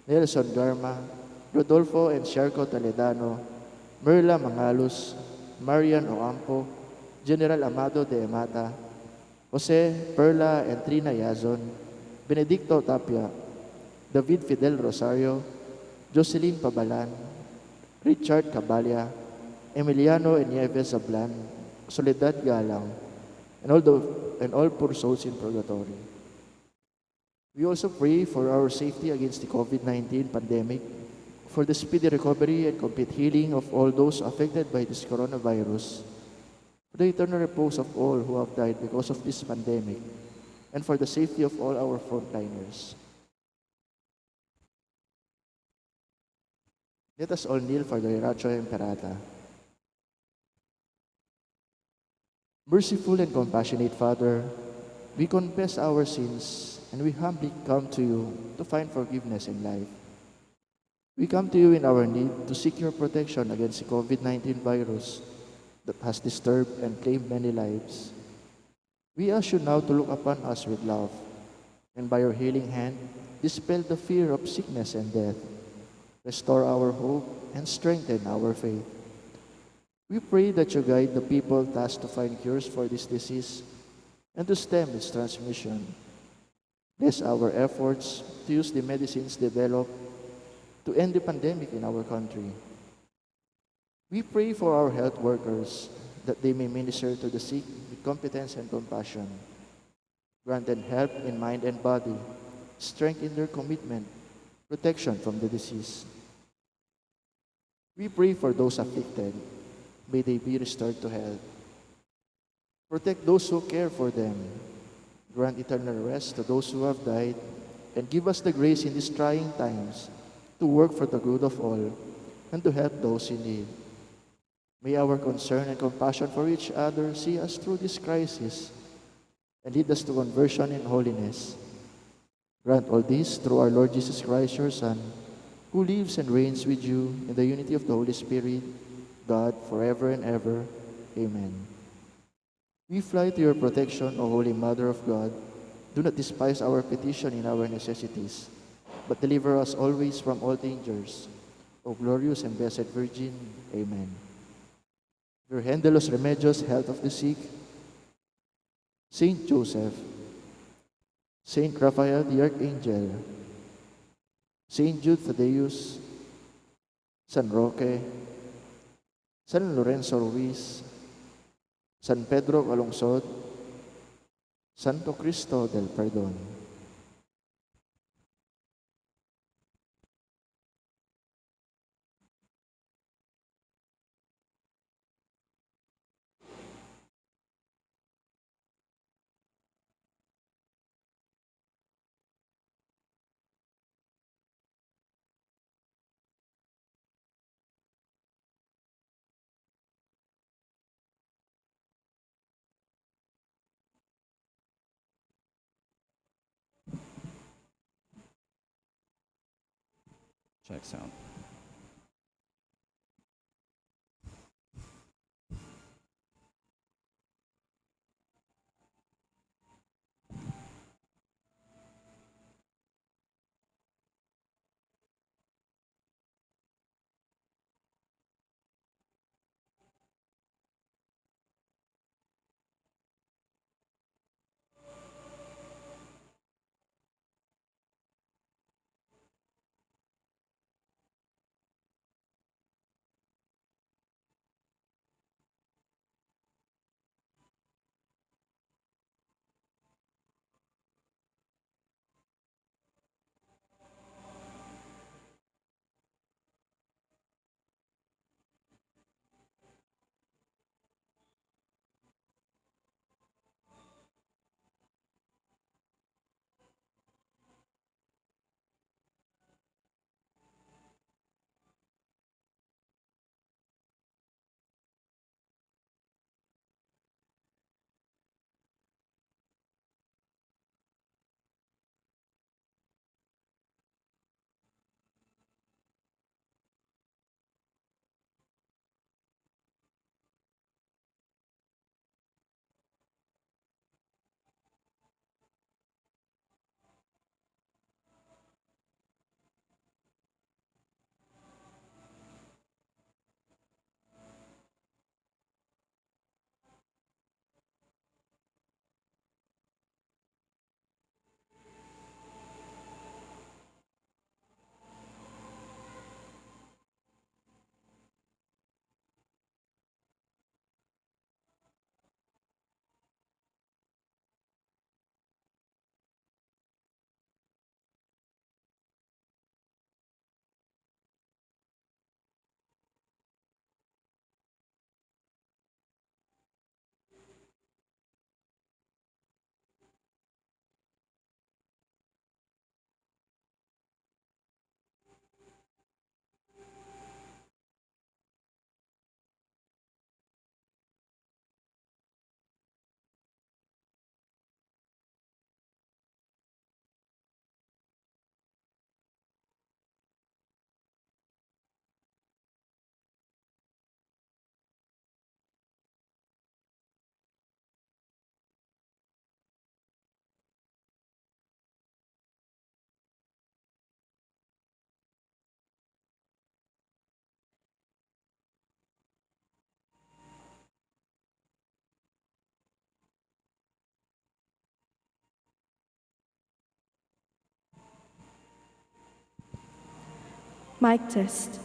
Nelson Garma, Rodolfo and Sherco Toledano, Merla Mangalus, Marian Ocampo, General Amado de Emata, Jose Perla and Trina Yazon, Benedicto Tapia, David Fidel Rosario, Jocelyn Pabalan, Richard Cabalya, Emiliano Nieves Zablan, Soledad Galang, and all poor souls in purgatory. We also pray for our safety against the COVID-19 pandemic, for the speedy recovery and complete healing of all those affected by this coronavirus, for the eternal repose of all who have died because of this pandemic, and for the safety of all our frontliners. Let us all kneel for the Ratio Imperata. Merciful and compassionate Father, we confess our sins and we humbly come to you to find forgiveness in life. We come to you in our need to seek your protection against the COVID-19 virus that has disturbed and claimed many lives. We ask you now to look upon us with love, and by your healing hand, dispel the fear of sickness and death, restore our hope, and strengthen our faith. We pray that you guide the people tasked to find cures for this disease and to stem its transmission. Bless our efforts to use the medicines developed to end the pandemic in our country. We pray for our health workers that they may minister to the sick with competence and compassion. Grant them help in mind and body, strength in their commitment, protection from the disease. We pray for those afflicted. May they be restored to health. Protect those who care for them. Grant eternal rest to those who have died, and give us the grace in these trying times to work for the good of all and to help those in need. May our concern and compassion for each other see us through this crisis and lead us to conversion and holiness. Grant all this through our Lord Jesus Christ, your Son, who lives and reigns with you in the unity of the Holy Spirit, God, forever and ever. Amen. We fly to your protection, O Holy Mother of God. Do not despise our petition in our necessities, but deliver us always from all dangers. O glorious and blessed Virgin. Amen. Virgen de los Remedios, health of the sick, Saint Joseph, Saint Raphael the Archangel, Saint Jude Thaddeus, San Roque, San Lorenzo Ruiz, San Pedro Calungsod, Santo Cristo del Perdón. Check sound. Mic test.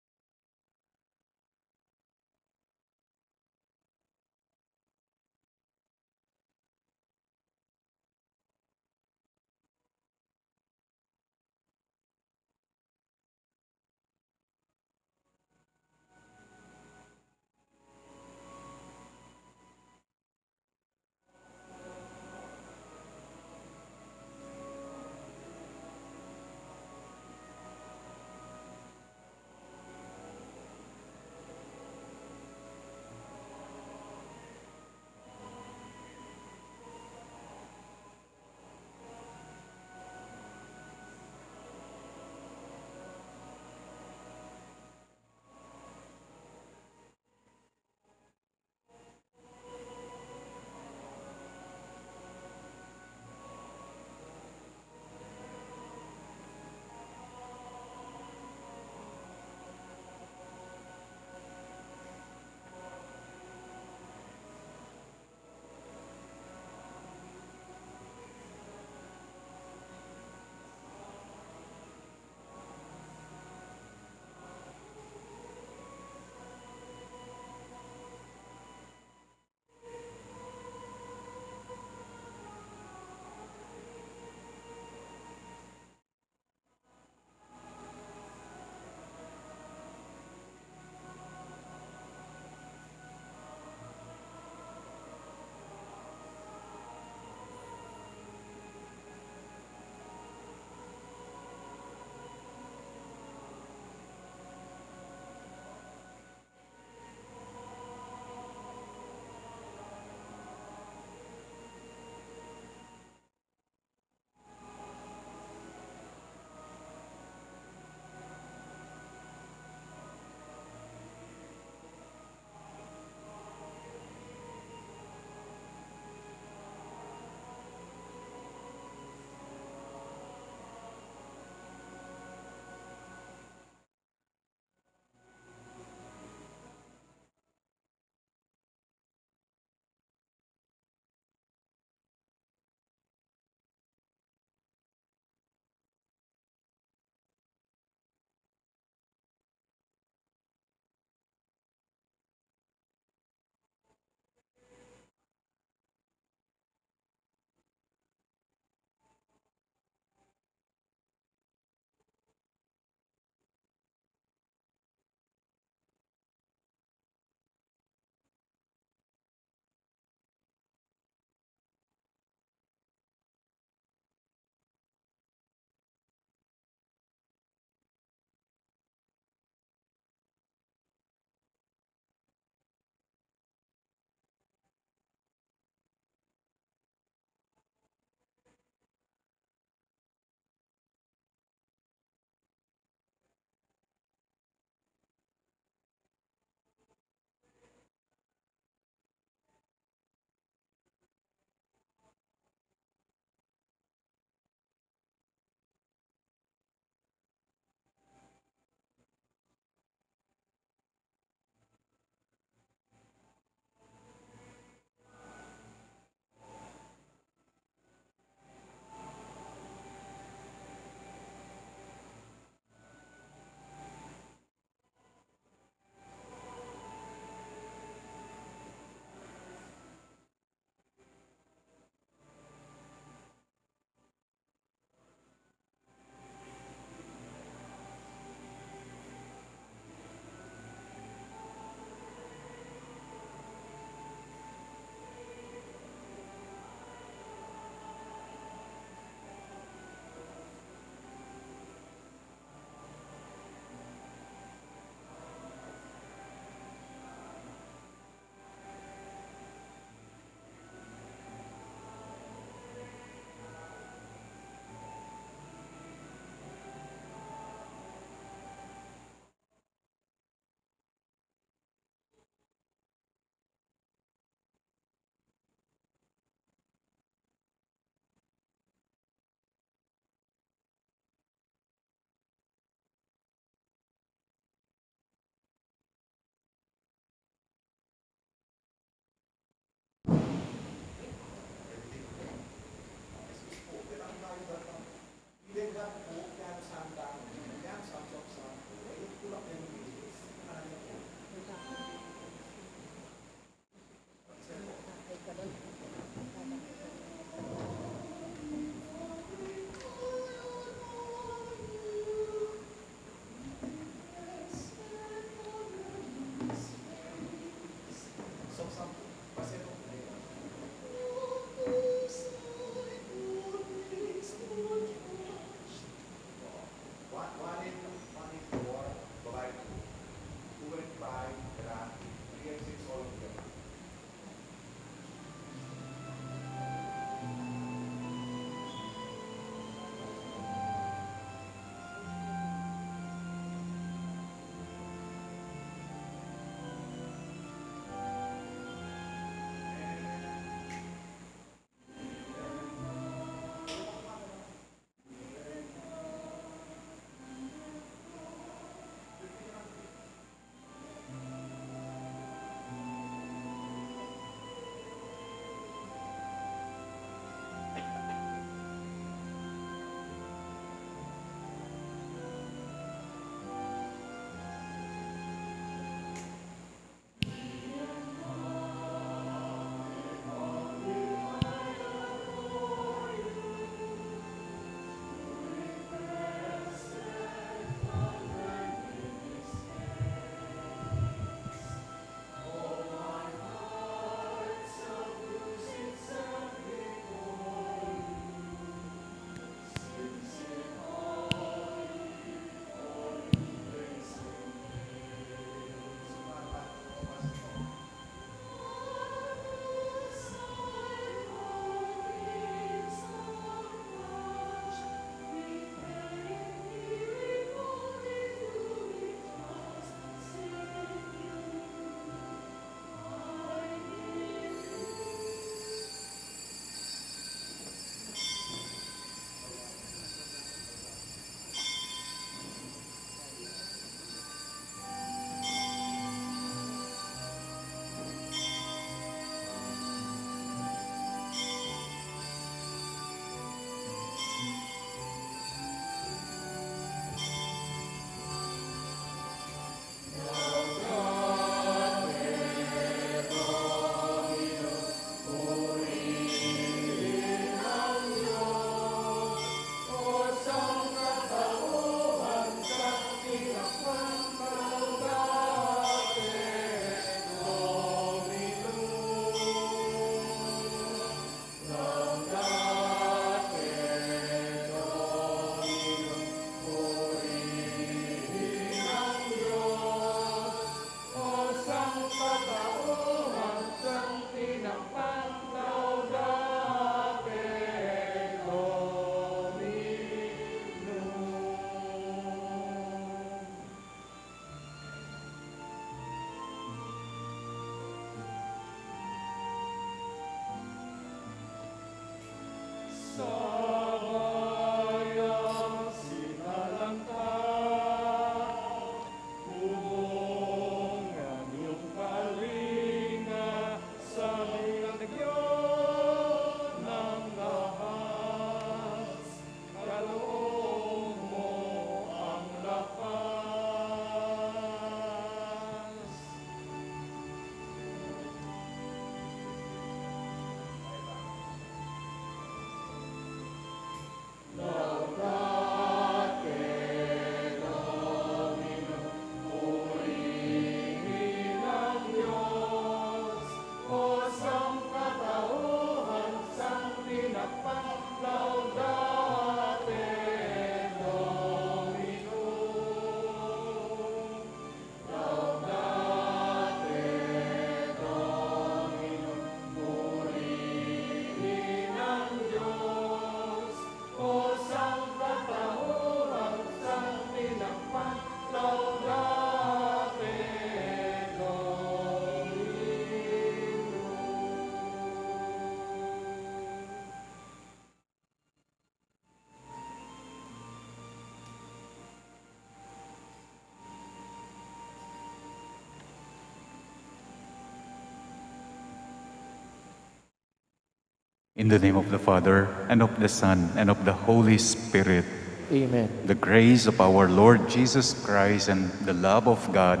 In the name of the Father, and of the Son, and of the Holy Spirit, Amen. the grace of our Lord Jesus Christ and the love of God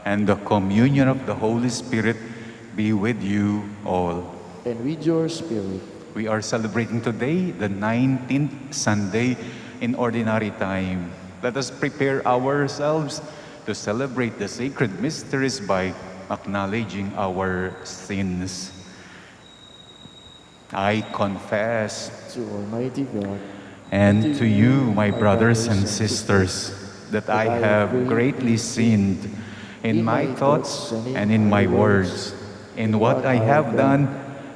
and the communion of the Holy Spirit be with you all. And with your spirit. We are celebrating today the 19th Sunday in Ordinary Time. Let us prepare ourselves to celebrate the sacred mysteries by acknowledging our sins. I confess To Almighty God and to you, my brothers and sisters, that I have greatly sinned in my thoughts and in my words, in what I have done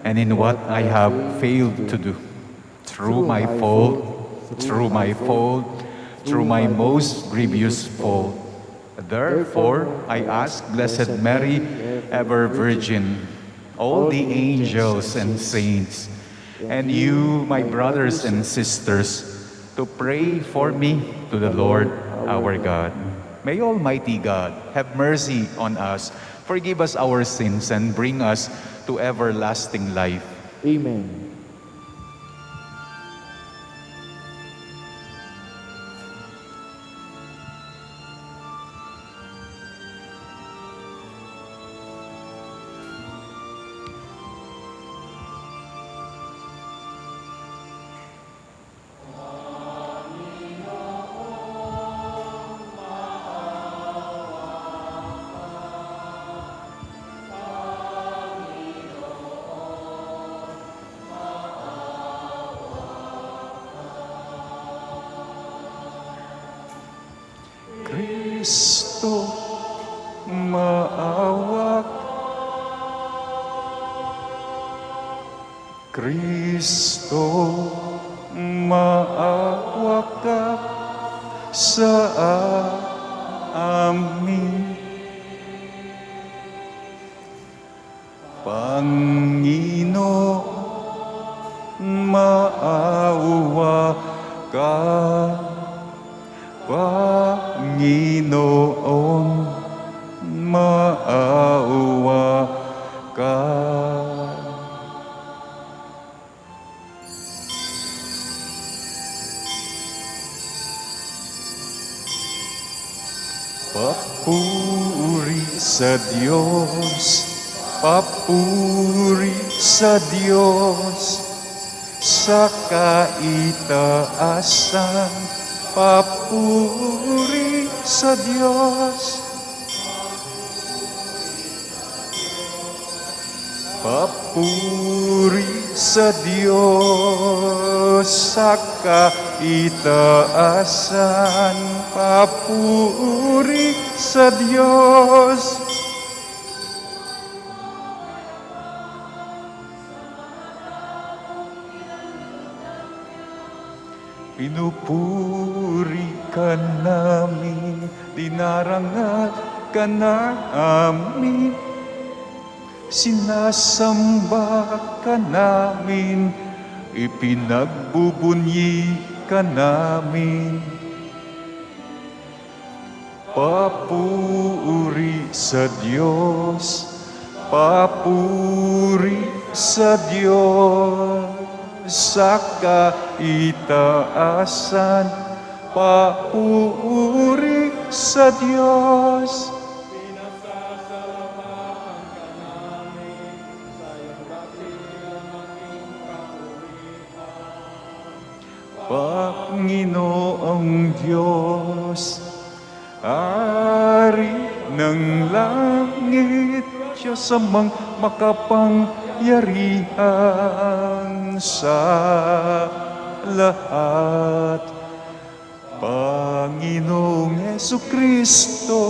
and in what I have failed to do. Through my fault, through my most grievous fault. Therefore, I ask Blessed Mary, ever Virgin, all the angels and saints, and you, my brothers and sisters, to pray for me to the Lord our God. May Almighty God have mercy on us, forgive us our sins, and bring us to everlasting life. Amen. Kristo, maawa ka. Kristo, maawa ka sa amin. Panginoon, maawa ka. Panginoon, maawa ka. Papuri sa Diyos, papuri sa Diyos, sa kaitaasan. Papuri sa Diyos. Papuri sa Diyos sa kaitaasan. Papuri sa Diyos. Pinupuri ka namin, dinarangal ka namin, sinasamba ka namin, ipinagbubunyi ka namin. Papuri sa Diyos, papuri sa Diyos. Sa kaitaasan, papuri sa Diyos. Panginoong Diyos, Ari ng langit, Diyos amang makapangyarihan sa lahat. Panginoong Jesucristo,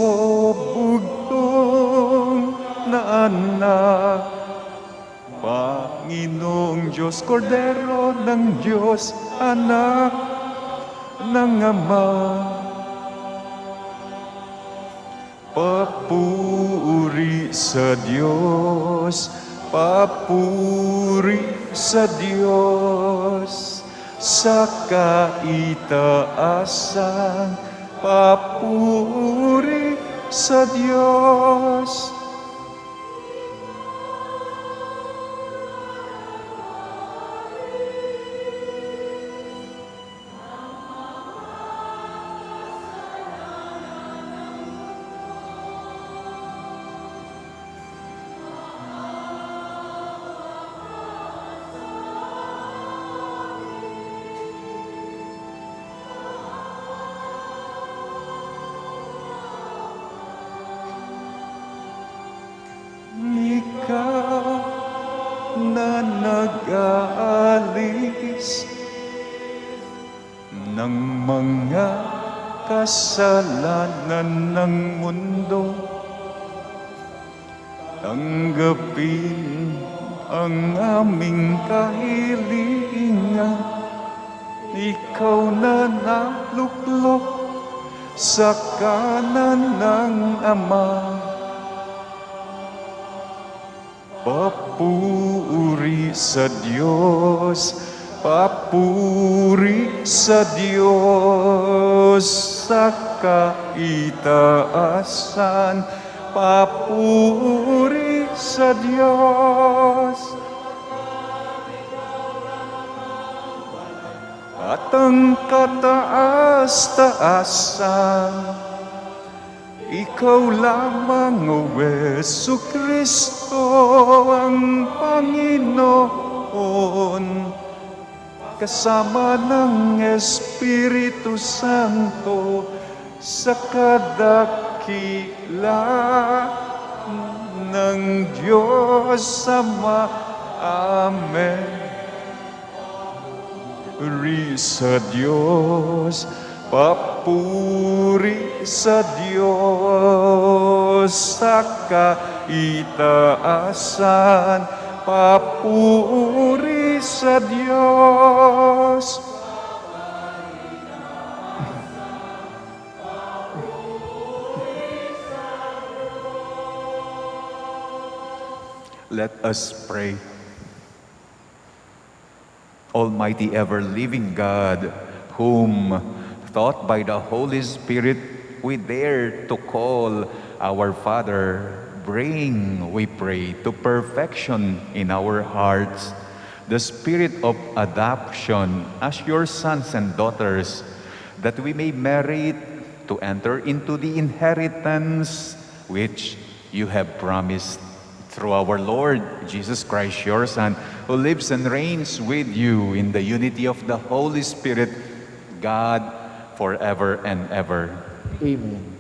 bugtong na anak. Panginoong Diyos, Kordero ng Diyos, anak ng Ama. Papuri sa Diyos, papuri sa Diyos, sa kaitaasan, papuri sa Diyos. kasalanan ng mundo. Tanggapin ang aming kahilingan. Ikaw na naluklok sa kanan ng Ama. Papuri sa Diyos, papuri sa Diyos sa kaitaasan, papuri sa Diyos. At ang kataas-taasan, Ikaw lamang, O Jesucristo, ang Panginoon, kasama ng Espiritu Santo sa kadakila ng Diyos Ama. Amen. Papuri sa Diyos, papuri sa Diyos sa kaitaasan, papuri sa Diyos. Let us pray. Almighty ever-living God, whom, taught by the Holy Spirit, we dare to call our Father, bring, we pray, to perfection in our hearts the spirit of adoption as your sons and daughters, that we may merit to enter into the inheritance which you have promised through our Lord Jesus Christ, your Son, who lives and reigns with you in the unity of the Holy Spirit, God, forever and ever. Amen.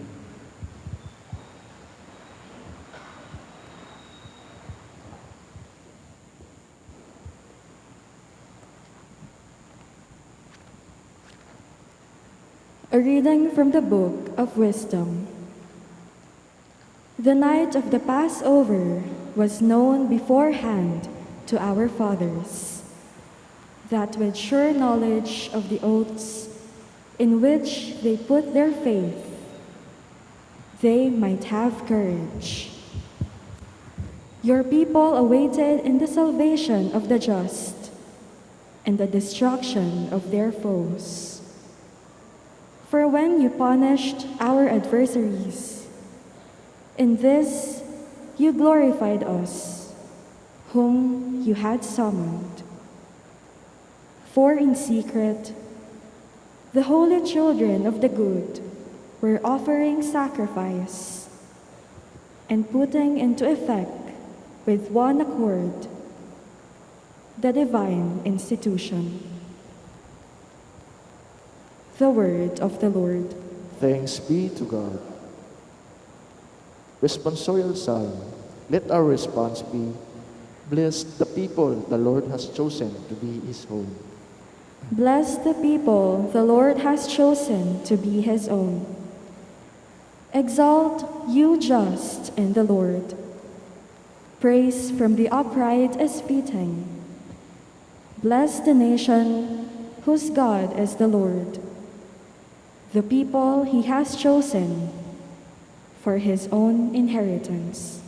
A reading from the Book of Wisdom. The night of the Passover was known beforehand to our fathers, that with sure knowledge of the oaths in which they put their faith, they might have courage. Your people awaited in the salvation of the just and the destruction of their foes. For when you punished our adversaries, in this you glorified us, whom you had summoned. For in secret, the holy children of the good were offering sacrifice and putting into effect with one accord the divine institution. The word of the Lord. Thanks be to God. Responsorial Psalm. Let our response be, bless the people the Lord has chosen to be His home. Bless the people the Lord has chosen to be His own. Exalt, you just, in the Lord. Praise from the upright is fitting. Bless the nation whose God is the Lord, the people He has chosen for His own inheritance.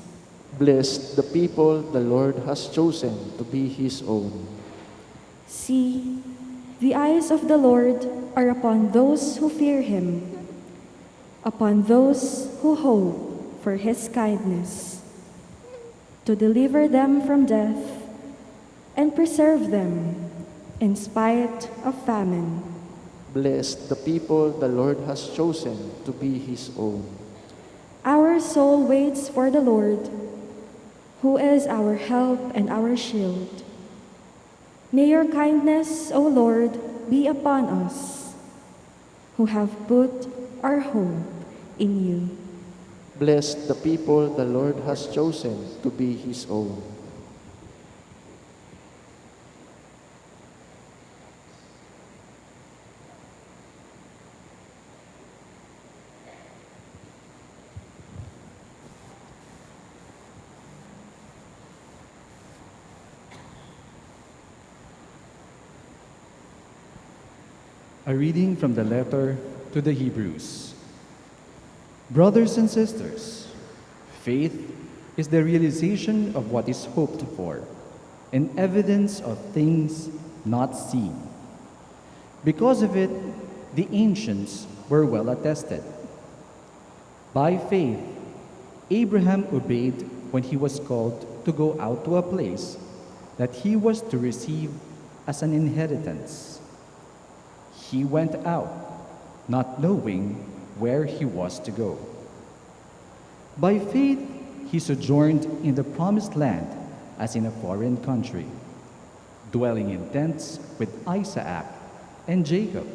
Bless the people the Lord has chosen to be His own. See, the eyes of the Lord are upon those who fear Him, upon those who hope for His kindness, to deliver them from death and preserve them in spite of famine. Bless the people the Lord has chosen to be His own. Our soul waits for the Lord, who is our help and our shield. May your kindness, O Lord, be upon us, who have put our hope in you. Bless the people the Lord has chosen to be His own. A reading from the letter to the Hebrews. Brothers and sisters, faith is the realization of what is hoped for and evidence of things not seen. Because of it, the ancients were well attested. By faith, Abraham obeyed when he was called to go out to a place that he was to receive as an inheritance. He went out, not knowing where he was to go. By faith, he sojourned in the promised land as in a foreign country, dwelling in tents with Isaac and Jacob,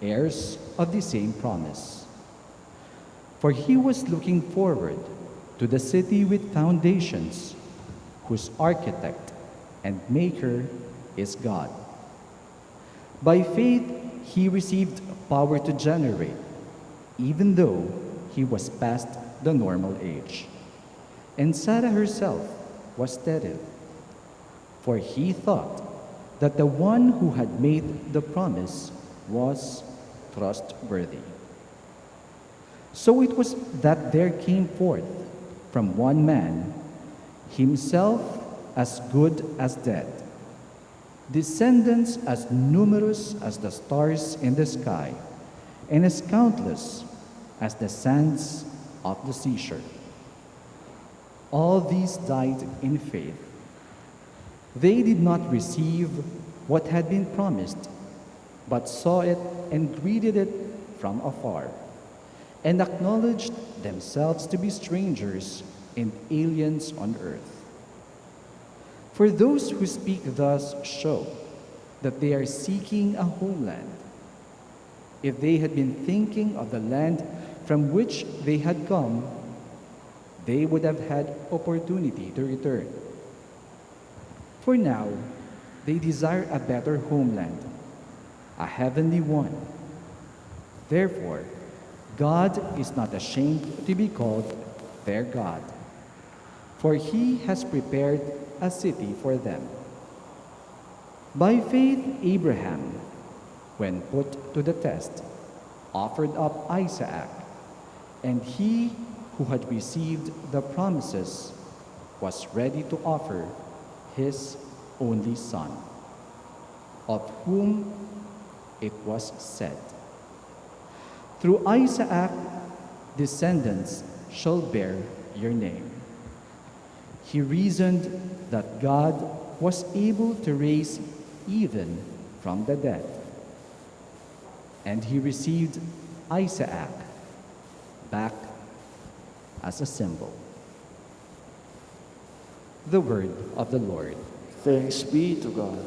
heirs of the same promise. For he was looking forward to the city with foundations, whose architect and maker is God. By faith, he received power to generate, even though he was past the normal age. And Sarah herself was sterile, for he thought that the one who had made the promise was trustworthy. So it was that there came forth from one man, himself as good as dead, descendants as numerous as the stars in the sky, and as countless as the sands of the seashore. All these died in faith. They did not receive what had been promised, but saw it and greeted it from afar, and acknowledged themselves to be strangers and aliens on earth. For those who speak thus show that they are seeking a homeland. If they had been thinking of the land from which they had come, they would have had opportunity to return. For now, they desire a better homeland, a heavenly one. Therefore, God is not ashamed to be called their God, for he has prepared a city for them. By faith, Abraham, when put to the test, offered up Isaac, and he who had received the promises was ready to offer his only son, of whom it was said, "Through Isaac, descendants shall bear your name." He reasoned that God was able to raise even from the dead, and he received Isaac back as a symbol. The word of the Lord. Thanks be to God.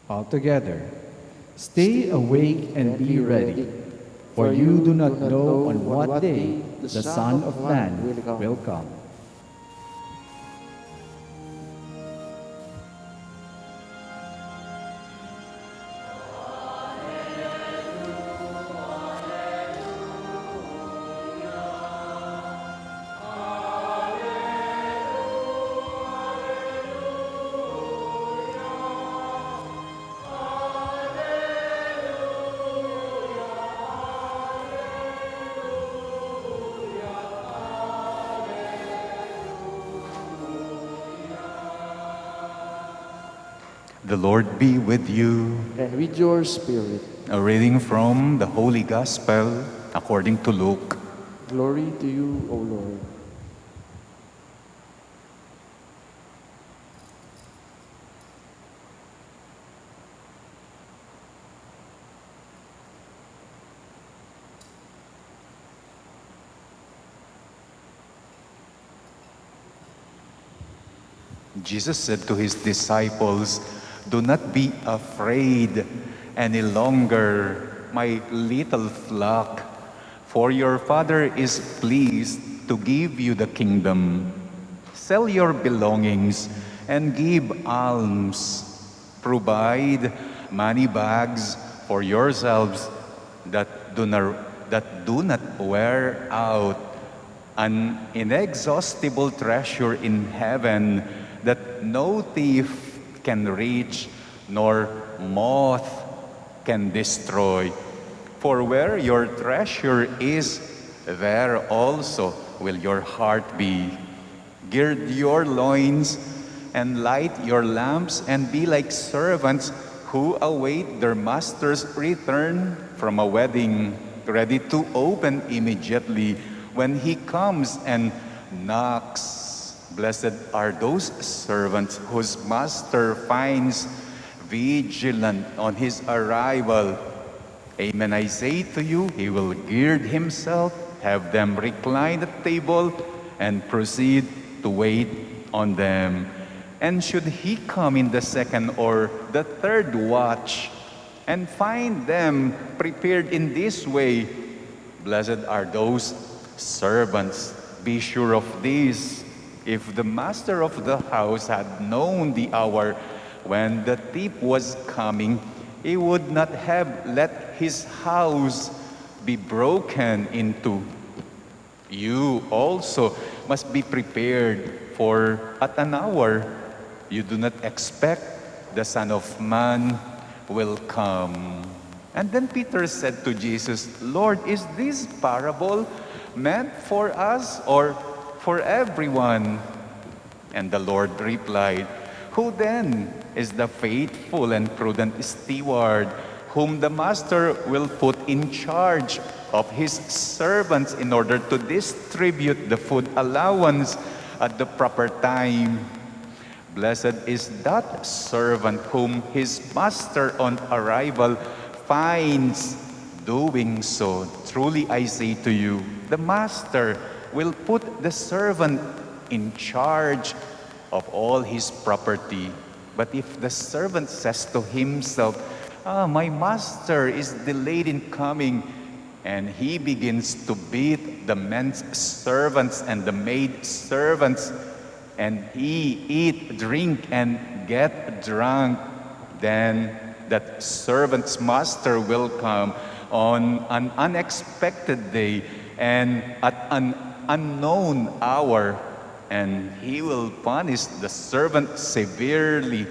Altogether, stay awake and be ready, for you do not know on what day the Son of Man will come. The Lord be with you. And with your spirit. A reading from the Holy Gospel according to Luke. Glory to you, O Lord. Jesus said to his disciples, "Do not be afraid any longer, my little flock, for your Father is pleased to give you the kingdom. Sell your belongings and give alms. Provide money bags for yourselves that do not wear out, an inexhaustible treasure in heaven that no thief can reach, nor moth can destroy. For where your treasure is, there also will your heart be. Gird your loins and light your lamps, and be like servants who await their master's return from a wedding, ready to open immediately when he comes and knocks. Blessed are those servants whose master finds vigilant on his arrival. Amen, I say to you, he will gird himself, have them recline at table, and proceed to wait on them. And should he come in the second or the third watch and find them prepared in this way, blessed are those servants. Be sure of this. If the master of the house had known the hour when the thief was coming, he would not have let his house be broken into. You also must be prepared, for at an hour you do not expect the Son of Man will come." And then Peter said to Jesus, "Lord, is this parable meant for us or for everyone?" And the Lord replied, "Who then is the faithful and prudent steward whom the master will put in charge of his servants in order to distribute the food allowance at the proper time? Blessed is that servant whom his master on arrival finds doing so. Truly I say to you, the master will put the servant in charge of all his property. But if the servant says to himself, 'My master is delayed in coming,' and he begins to beat the men servants and the maid servants, and he eat, drink, and get drunk, then that servant's master will come on an unexpected day and at an unknown hour, and he will punish the servant severely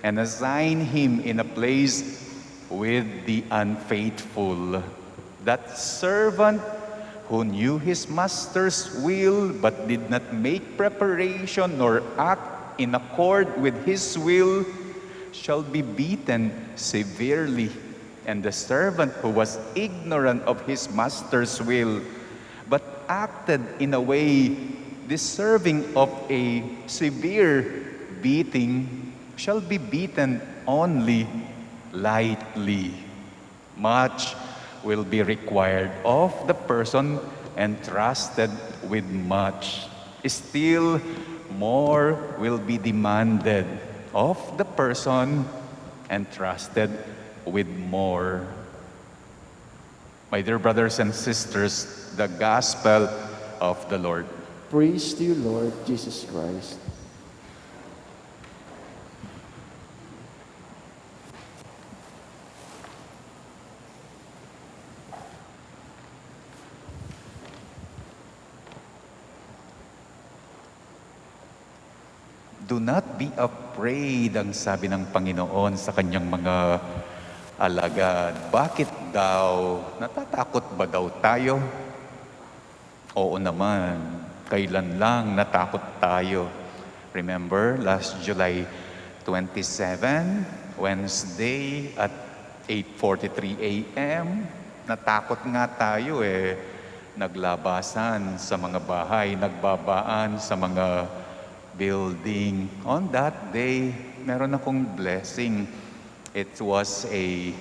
and assign him in a place with the unfaithful. That servant who knew his master's will but did not make preparation nor act in accord with his will shall be beaten severely. And the servant who was ignorant of his master's will but acted in a way deserving of a severe beating shall be beaten only lightly. Much will be required of the person entrusted with much. Still more will be demanded of the person entrusted with more." My dear brothers and sisters, the Gospel of the Lord. Praise to you, Lord Jesus Christ. Do not be afraid, ang sabi ng Panginoon sa kanyang mga alagad. Bakit daw? Natatakot ba daw tayo? Oo naman. Kailan lang natakot tayo? Remember, last July 27, Wednesday at 8:43 a.m. Natakot nga tayo Naglabasan sa mga bahay, nagbabaan sa mga building. On that day, meron akong blessing. It was a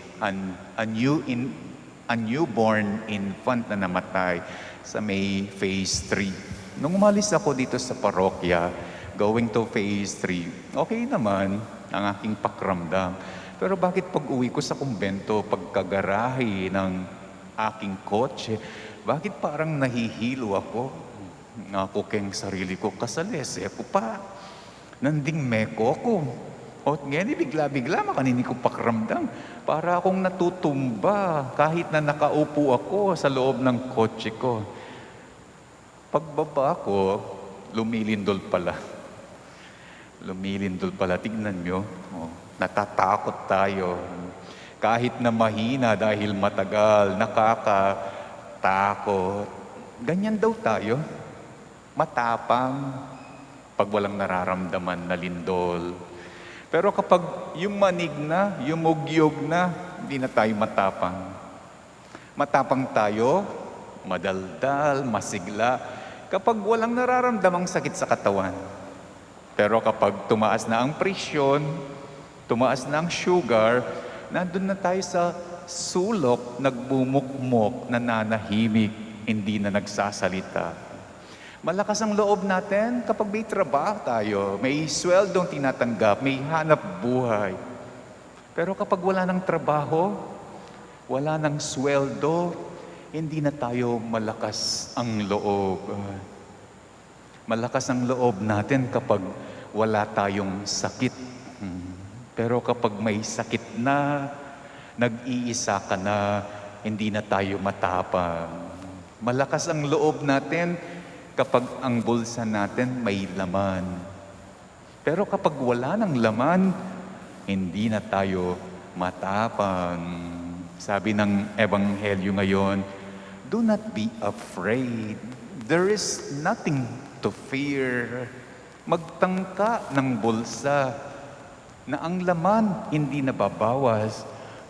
newborn infant na namatay sa may phase 3. Nung umalis ako dito sa parokya, going to phase 3, okay naman ang aking pakiramdam. Pero bakit pag uwi ko sa kumbento, pagkagarahe ng aking kotse, bakit parang nahihilo ako? Ako keng sarili ko, kasalese ko pa. Nanding meko ko. O ngayon, bigla-bigla makanini ko pakiramdam. Para akong natutumba kahit na nakaupo ako sa loob ng kotse ko. Pagbaba ko, lumilindol pala. Lumilindol pala. Tignan nyo. Natatakot tayo. Kahit na mahina dahil matagal, nakakatakot. Ganyan daw tayo. Matapang pag walang nararamdaman na lindol. Pero kapag yung manig na, yung mugyog na, hindi na tayo matapang. Matapang tayo, madaldal, masigla, kapag walang nararamdamang sakit sa katawan. Pero kapag tumaas na ang presyon, tumaas na ang sugar, nandun na tayo sa sulok, nagbumukmok, nananahimik, hindi na nagsasalita. Malakas ang loob natin kapag may trabaho tayo, may sweldong tinatanggap, may hanap buhay. Pero kapag wala ng trabaho, wala ng sweldo, hindi na tayo malakas ang loob. Malakas ang loob natin kapag wala tayong sakit. Pero kapag may sakit na, nag-iisa ka na, hindi na tayo matapang. Malakas ang loob natin kapag ang bulsa natin may laman. Pero kapag wala ng laman, hindi na tayo matapang. Sabi ng Ebanghelyo ngayon, do not be afraid. There is nothing to fear. Magtangka ng bulsa na ang laman hindi nababawas,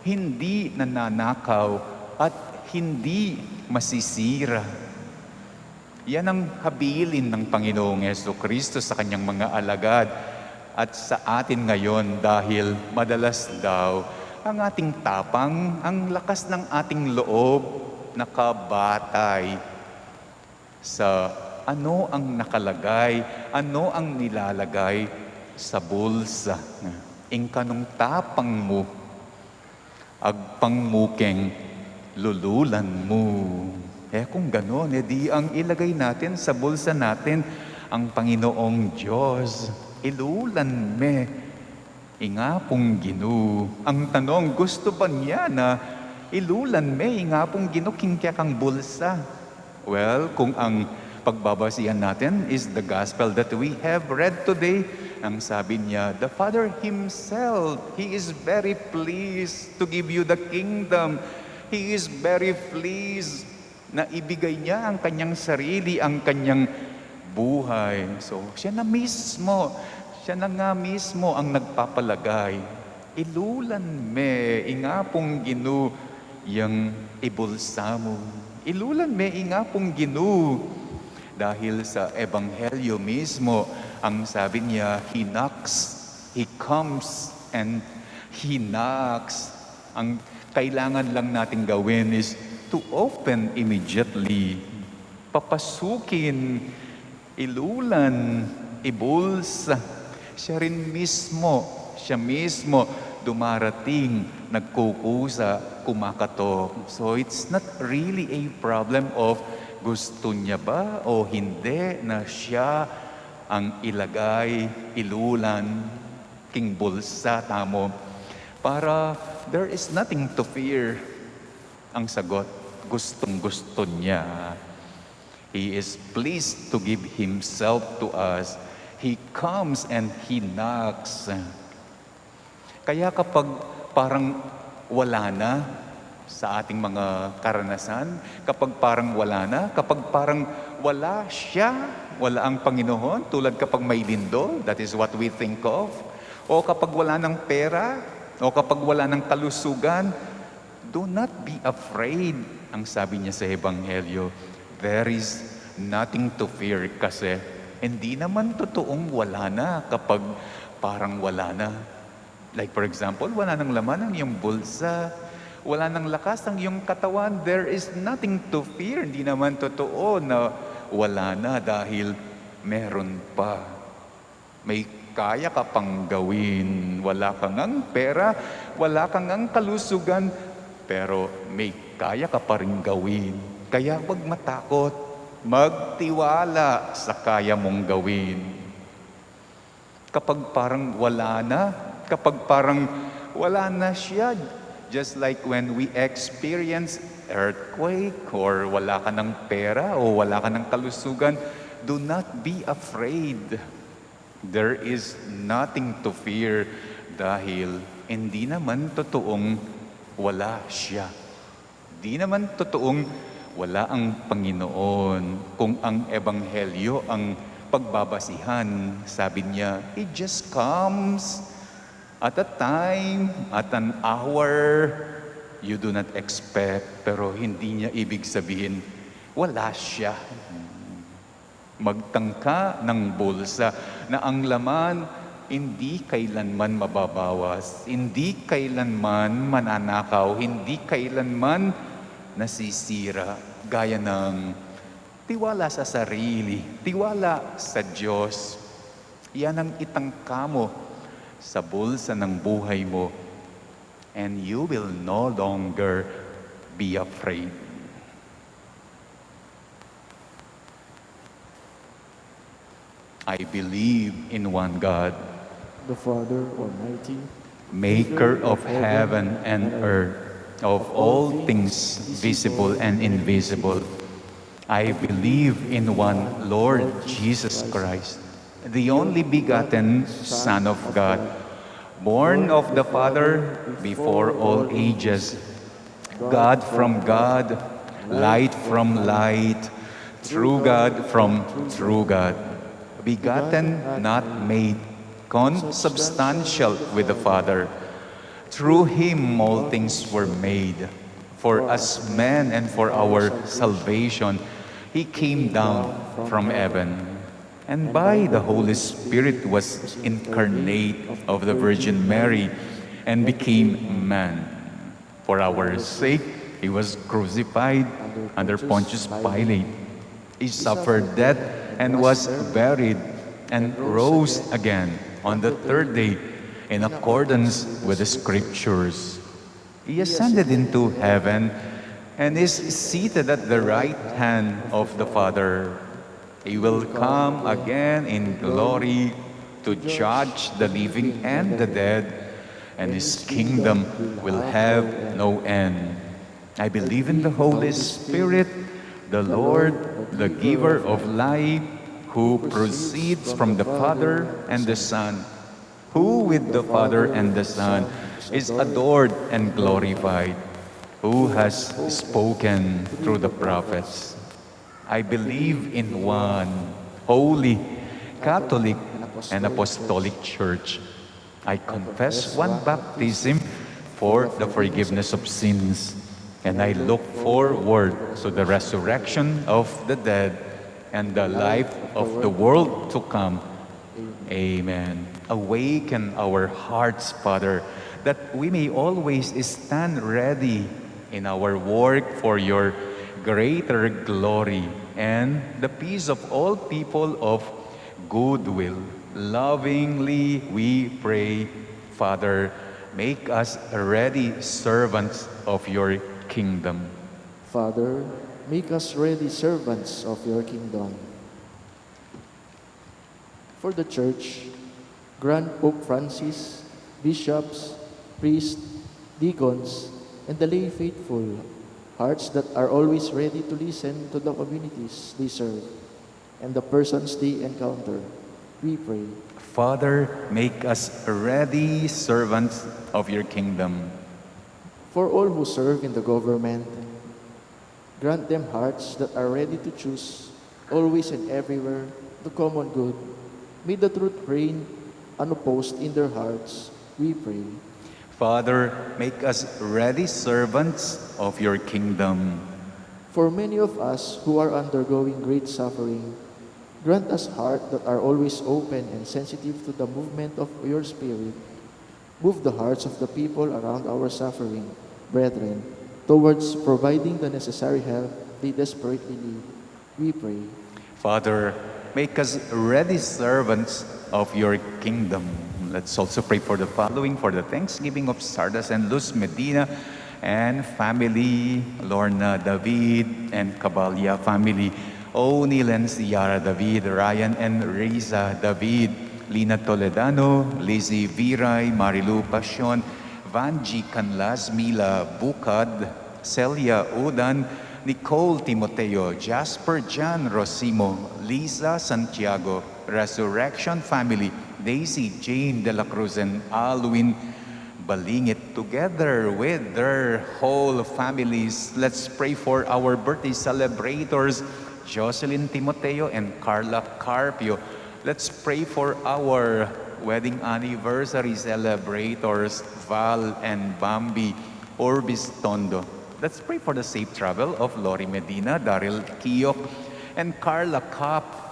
hindi nananakaw, at hindi masisira. Yan ang habilin ng Panginoong Jesucristo sa kanyang mga alagad at sa atin ngayon dahil madalas daw ang ating tapang, ang lakas ng ating loob nakabatay sa ano ang nakalagay, ano ang nilalagay sa bulsa. Ingkanong tapang mo, agpangmukeng lululan mo. Kung gano'n, di ang ilagay natin sa bulsa natin ang Panginoong Diyos. Ilulan me, ingapong Ginu. Ang tanong, gusto ba niya na ilulan me, ingapong Ginu, kingkya kang bulsa? Well, kung ang pagbabasihan natin is the gospel that we have read today, ang sabi niya, the Father Himself, He is very pleased to give you the kingdom. He is very pleased na ibigay niya ang kanyang sarili, ang kanyang buhay. So, siya na nga mismo ang nagpapalagay. Ilulan me, ingapong Ginu, yang ibulsa mo. Ilulan me, ingapong Ginu. Dahil sa Ebanghelyo mismo, ang sabi niya, He knocks, He comes, and He knocks. Ang kailangan lang natin gawin is to open immediately. Papasukin, ilulan, ibulsa. Siya mismo dumarating, nagkukusa, kumakatok. So it's not really a problem of gusto niya ba o hindi na siya ang ilagay, ilulan, king bulsa, tamo. Para there is nothing to fear. Ang sagot, gustong-gusto niya. He is pleased to give Himself to us. He comes and He knocks. Kaya kapag parang wala na sa ating mga karanasan, kapag parang wala na, kapag parang wala siya, wala ang Panginoon, tulad kapag may lindol, that is what we think of, o kapag wala ng pera, o kapag wala ng kalusugan, do not be afraid. Ang sabi niya sa Ebanghelyo, there is nothing to fear kasi hindi naman totoong wala na kapag parang wala na. Like for example, wala ng laman ang iyong bulsa, wala ng lakas ang iyong katawan, there is nothing to fear. Hindi naman totoo na wala na dahil meron pa. May kaya ka pang gawin. Wala kang ang pera, wala kang ang kalusugan, pero may kaya ka pa rin gawin. Kaya huwag matakot. Magtiwala sa kaya mong gawin. Kapag parang wala na, kapag parang wala na siya, just like when we experience earthquake or wala ka ng pera o wala ka ng kalusugan, do not be afraid. There is nothing to fear dahil hindi naman totoong wala siya. Hindi naman totoong wala ang Panginoon. Kung ang Ebanghelyo ang pagbabasihan, sabi niya, it just comes at a time, at an hour, you do not expect, pero hindi niya ibig sabihin, wala siya. Magtangka ng bulsa na ang laman hindi kailanman mababawas, hindi kailanman mananakaw, hindi kailanman nasisira, gaya ng tiwala sa sarili, tiwala sa Diyos. Yan ang itangka mo sa bulsa ng buhay mo, and you will no longer be afraid. I believe in one God, the Father Almighty, maker of heaven and earth, of all things visible and invisible. I believe in one Lord Jesus Christ, the only begotten Son of God, born of the Father before all ages, God from God, light from light, true God from true God, begotten, not made, consubstantial with the Father. Through Him all things were made. For us men and for our salvation, He came down from heaven, and by the Holy Spirit was incarnate of the Virgin Mary and became man. For our sake, He was crucified under Pontius Pilate. He suffered death and was buried and rose again on the third day in accordance with the Scriptures. He ascended into heaven and is seated at the right hand of the Father. He will come again in glory to judge the living and the dead, and His kingdom will have no end. I believe in the Holy Spirit, the Lord, the giver of life, who proceeds from the Father and the Son, who with the Father and the Son is adored and glorified, who has spoken through the prophets. I believe in one holy, Catholic, and Apostolic Church. I confess one baptism for the forgiveness of sins, and I look forward to the resurrection of the dead and the life of the world to come. Amen. Awaken our hearts, Father, that we may always stand ready in our work for your greater glory and the peace of all people of goodwill. Lovingly we pray, Father, make us ready servants of your kingdom. Father, make us ready servants of your kingdom. For the Church, grant Pope Francis, bishops, priests, deacons, and the lay faithful hearts that are always ready to listen to the communities they serve and the persons they encounter. We pray. Father, make us ready servants of your kingdom. For all who serve in the government, grant them hearts that are ready to choose, always and everywhere, the common good. May the truth reign unopposed in their hearts, we pray. Father, make us ready servants of your kingdom. For many of us who are undergoing great suffering, grant us hearts that are always open and sensitive to the movement of your Spirit. Move the hearts of the people around our suffering brethren towards providing the necessary help they desperately need. We pray. Father, make us ready servants of your kingdom. Let's also pray for the following, for the thanksgiving of Sardas and Luz Medina and family, Lorna David and Cabalya family, O'Neill and Ciara David, Ryan and Riza David, Lina Toledano, Lizzie Viray, Marilu Passion, Vanji Canlas Mila Bukad, Celia Udan, Nicole Timoteo, Jasper Jan Rosimo, Lisa Santiago, Resurrection Family, Daisy Jane De La Cruz and Alwin Balingit, together with their whole families. Let's pray for our birthday celebrators, Jocelyn Timoteo and Carla Carpio. Let's pray for our wedding anniversary celebrators, Val and Bambi Orbis Tondo. Let's pray for the safe travel of Lori Medina, Daryl Kiyok, and Carla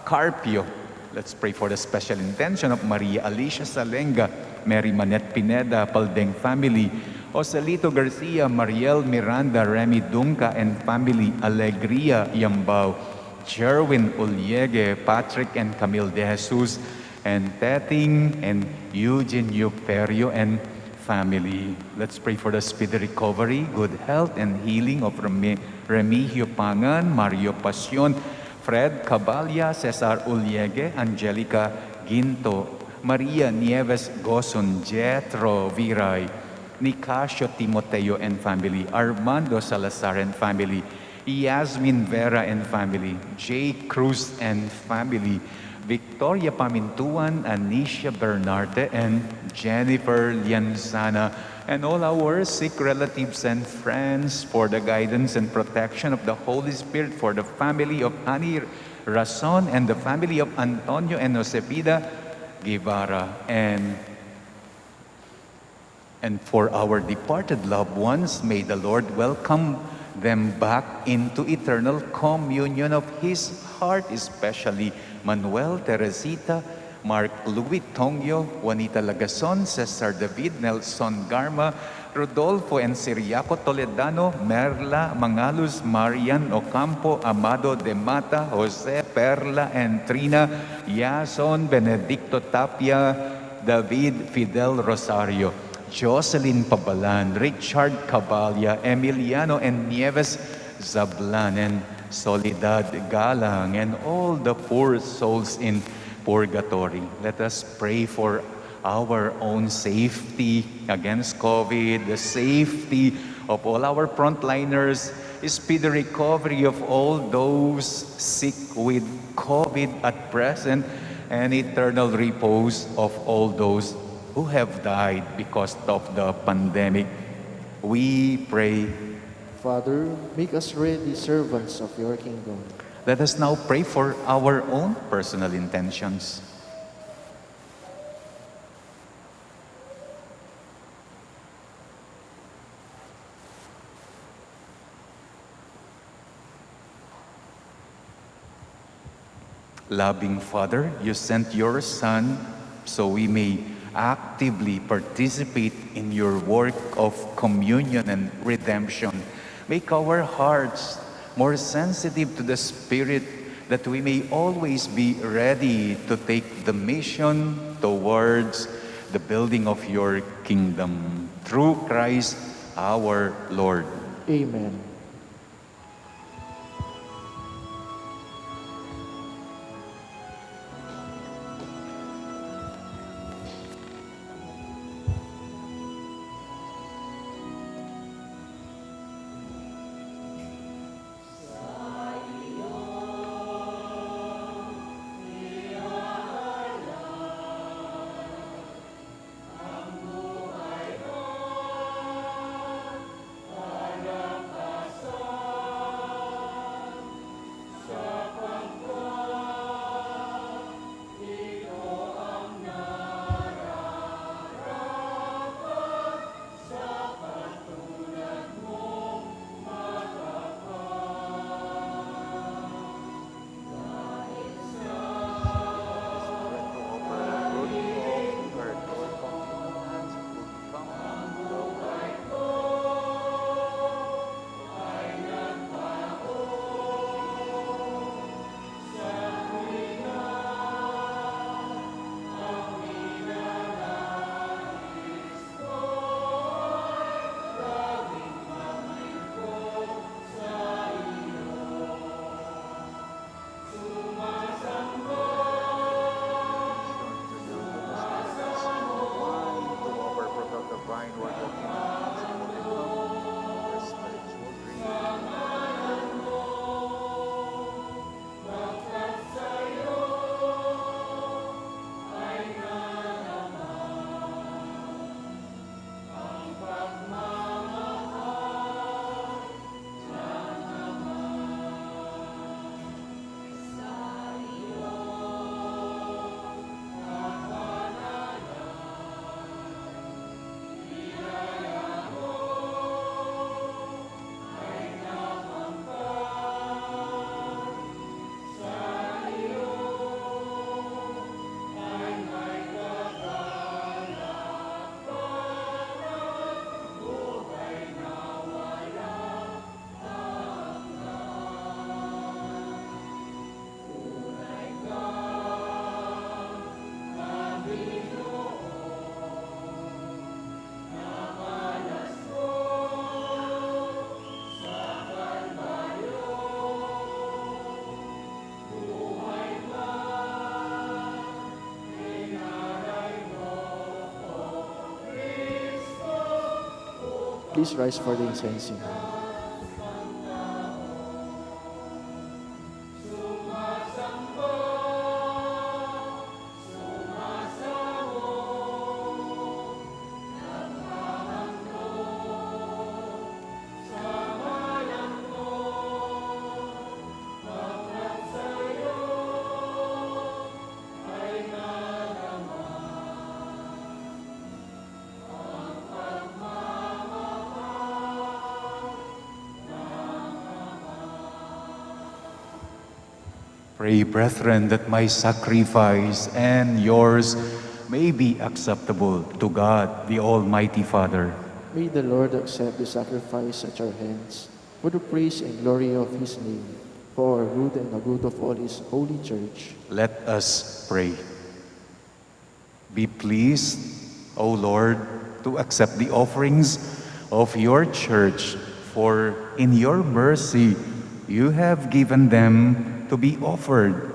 Carpio. Let's pray for the special intention of Maria Alicia Salenga, Mary Manette Pineda, Paldeng family, Osalito Garcia, Mariel Miranda, Remy Dunca and family, Alegria Yambao, Jerwin Ульеге, Patrick and Camille De Jesus, and Teting and Eugene Perio and family. Let's pray for the speedy recovery, good health, and healing of Remigio Pangan, Mario Pasion, Fred Cabalya, Cesar Ульеге, Angelica Ginto, Maria Nieves Goson, Jetro Viray, Nicasio Timoteo and family, Armando Salazar and family, Yasmin Vera and family, J. Cruz and family, Victoria Pamintuan, Anisha Bernarte, and Jennifer Lianzana, and all our sick relatives and friends, for the guidance and protection of the Holy Spirit, for the family of Ani Rason and the family of Antonio and Josepida Guevara, and for our departed loved ones, may the Lord welcome them back into eternal communion of His heart, especially Manuel, Teresita, Mark Louis Tongyo, Juanita Lagason, Cesar David, Nelson Garma, Rodolfo and Siriaco Toledano, Merla Mangalus, Marian Ocampo, Amado de Mata, Jose Perla and Trina, Yason, Benedicto Tapia, David Fidel Rosario, Jocelyn Pabalan, Richard Cabalya, Emiliano and Nieves Zablan, and Soledad Galang, and all the poor souls in purgatory. Let us pray for our own safety against COVID, the safety of all our frontliners, speedy recovery of all those sick with COVID at present, and eternal repose of all those who have died because of the pandemic. We pray. Father, make us ready servants of your kingdom. Let us now pray for our own personal intentions. Loving Father, you sent your Son so we may actively participate in your work of communion and redemption. Make our hearts more sensitive to the Spirit, that we may always be ready to take the mission towards the building of your kingdom. Through Christ our Lord. Amen. Please rise for the incensing. Pray, brethren, that my sacrifice and yours may be acceptable to God, the Almighty Father. May the Lord accept the sacrifice at your hands for the praise and glory of his name, for our good and the good of all his holy church. Let us pray. Be pleased, O Lord, to accept the offerings of your church, for in your mercy you have given them to be offered,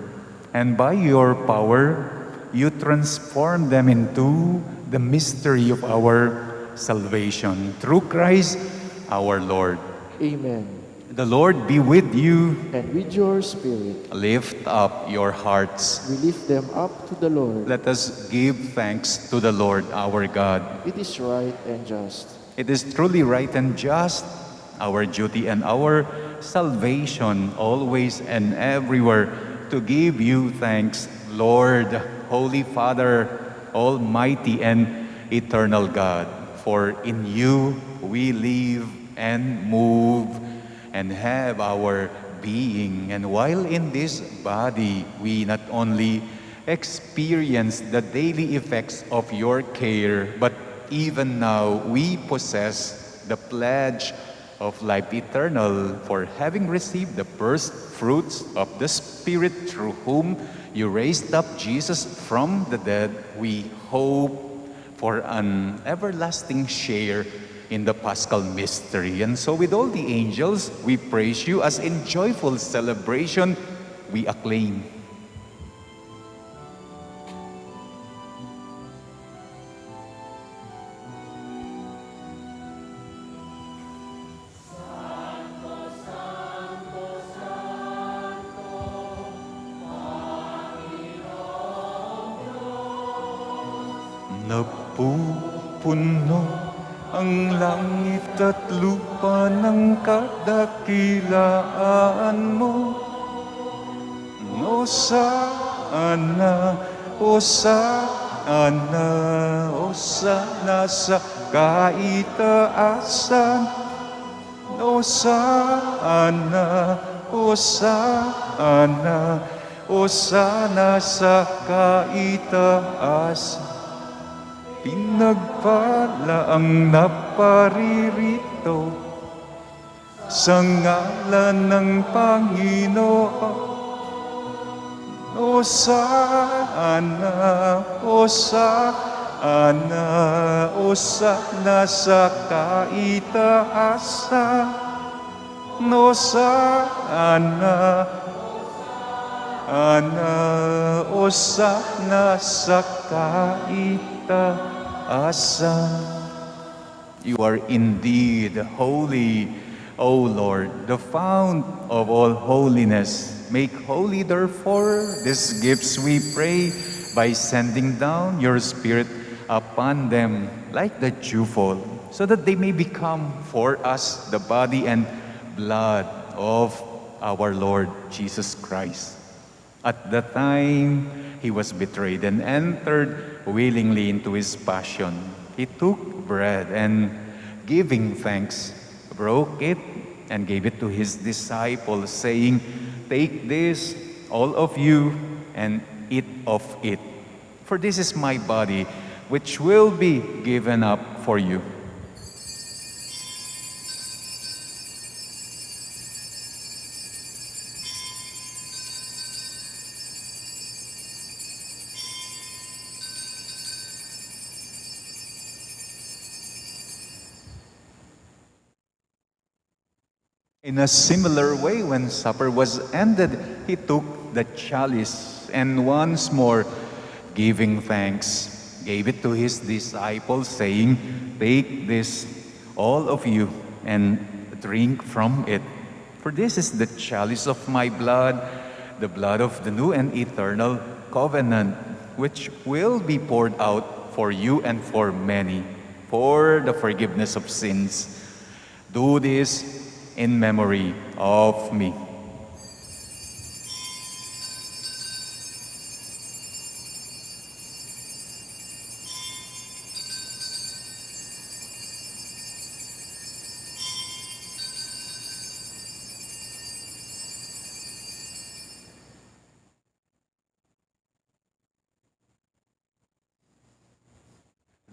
and by your power you transform them into the mystery of our salvation. Through Christ our Lord. Amen. The Lord be with you. And with your spirit, Lift up your hearts. we lift them up to the Lord. Let us give thanks to the Lord our God. It is right and just. It is truly right and just, our duty and our salvation, always and everywhere, to give you thanks, Lord, Holy Father, Almighty and eternal God. For in you we live and move and have our being. And while in this body, we not only experience the daily effects of your care, but even now we possess the pledge of life eternal, for having received the first fruits of the Spirit, through whom you raised up Jesus from the dead, we hope for an everlasting share in the Paschal mystery. And so with all the angels, we praise you as in joyful celebration we acclaim. Napupuno ang langit at lupa ng kadakilaan mo. Hosana, Hosana, Hosana sa kaitaasan. Hosana, Hosana, Hosana sa kaitaasan. Pinagpala ang naparirito sa ngalan ng Panginoon. Hosana, Hosana, Hosana sa kaitaasan. Hosana, Hosana sa kaitaasan. You are indeed holy, O Lord, the fount of all holiness. Make holy, therefore, these gifts, we pray, by sending down your Spirit upon them like the dewfall, so that they may become for us the body and blood of our Lord Jesus Christ. At the time he was betrayed and entered willingly into his passion, he took bread and, giving thanks, broke it and gave it to his disciples, saying, "Take this, all of you, and eat of it. For this is my body, which will be given up for you." In a similar way, when supper was ended, he took the chalice and once more, giving thanks, gave it to his disciples, saying, "Take this, all of you, and drink from it. For this is the chalice of my blood, the blood of the new and eternal covenant, which will be poured out for you and for many, for the forgiveness of sins. Do this in memory of me.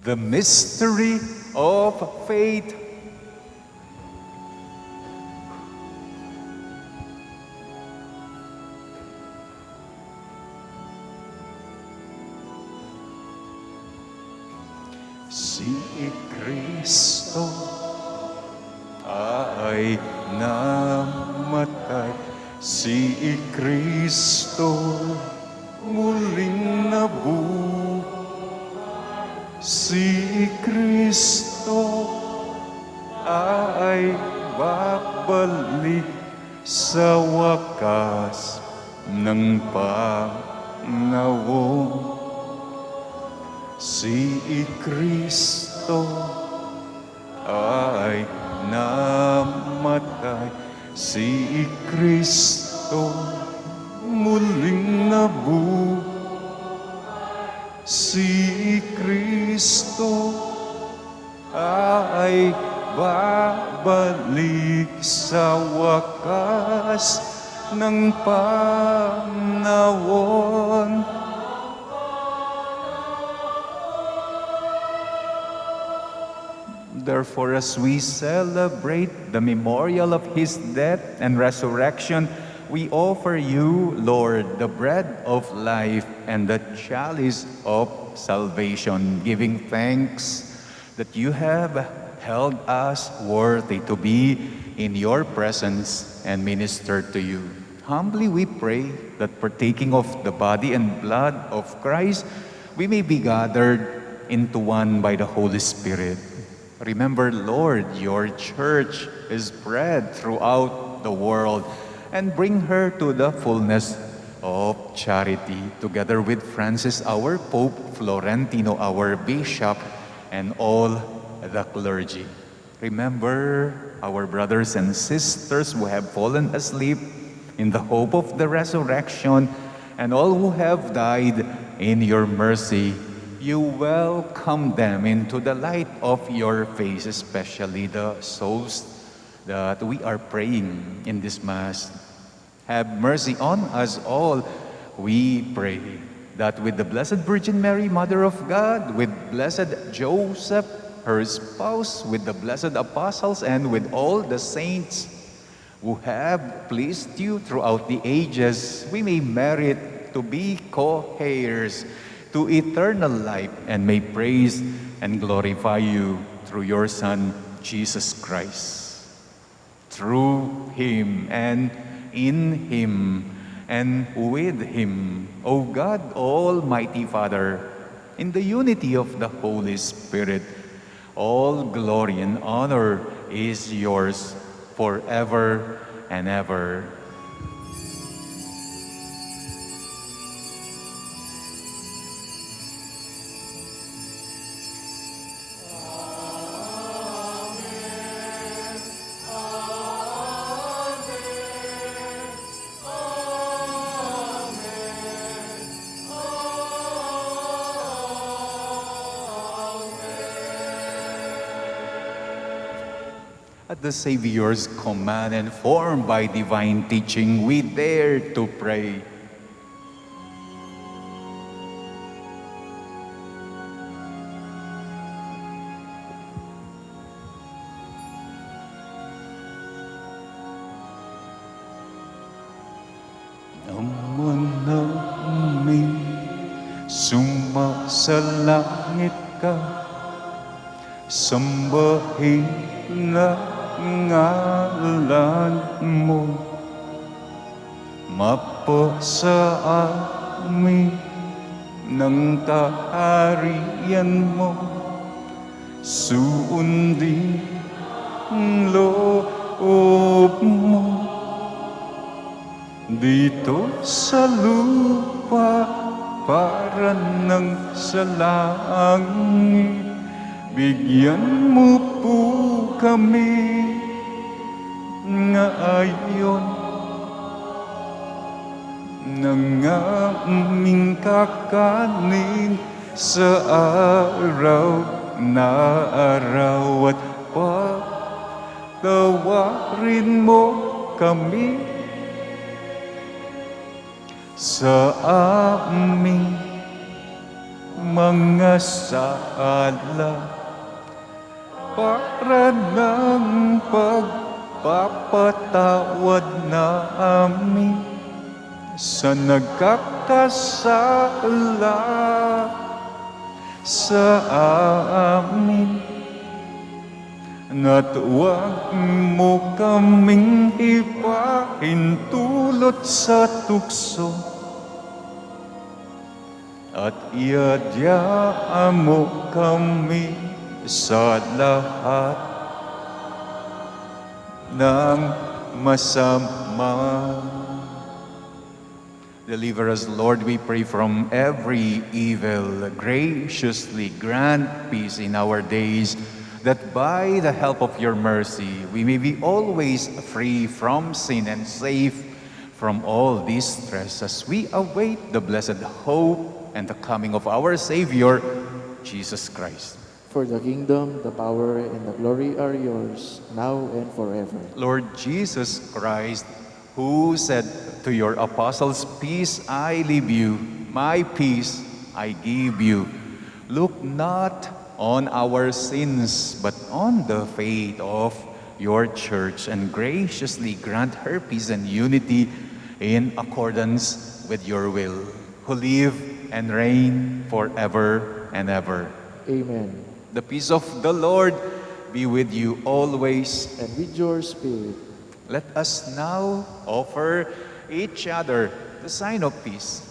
The mystery of faith. Si Kristo ay namatay, si Kristo muling nabuhay. Si Kristo ay babalik sa wakas ng panahon. Si Kristo ay namatay, si Kristo muling nabuhay. Si Kristo ay babalik sa wakas ng panahon. Therefore, as we celebrate the memorial of His death and resurrection, we offer you, Lord, the bread of life and the chalice of salvation, giving thanks that you have held us worthy to be in your presence and minister to you. Humbly we pray that partaking of the body and blood of Christ, we may be gathered into one by the Holy Spirit. Remember, Lord, your church is spread throughout the world, and bring her to the fullness of charity, together with Francis, our Pope, Florentino, our Bishop, and all the clergy. Remember our brothers and sisters who have fallen asleep in the hope of the resurrection, and all who have died in your mercy. You welcome them into the light of your face, especially the souls that we are praying in this Mass. Have mercy on us all, we pray, that with the Blessed Virgin Mary, Mother of God, with Blessed Joseph, her spouse, with the blessed apostles, and with all the saints who have pleased you throughout the ages, we may merit to be co-heirs to eternal life, and may praise and glorify you through your Son, Jesus Christ. Through Him and in Him and with Him, O God, Almighty Father, in the unity of the Holy Spirit, all glory and honor is yours forever and ever. At the Savior's command and formed by divine teaching, we dare to pray. Ama namin, sumasalangit ka, sambahin na ngalan mo, mapasa amin ng kaharian mo, sundin loob mo dito sa lupa para nang sa langit. Bigyan mo po kami ngayon ng aming kakanin sa araw na araw at patawarin mo kami sa aming mga sala para ng pagpapatawad namin sa nagkakasala sa amin, at huwag mo kaming ipahintulot sa tukso, at iadya mo kami sa lahat ng masama. Deliver us, Lord, we pray, from every evil. Graciously grant peace in our days, that by the help of your mercy, we may be always free from sin and safe from all distress, as we await the blessed hope and the coming of our Savior, Jesus Christ. For the kingdom, the power, and the glory are yours, now and forever. Lord Jesus Christ, who said to your apostles, "Peace I leave you, my peace I give you," look not on our sins, but on the faith of your church, and graciously grant her peace and unity in accordance with your will, who live and reign forever and ever. Amen. The peace of the Lord be with you always. And with your spirit. Let us now offer each other the sign of peace.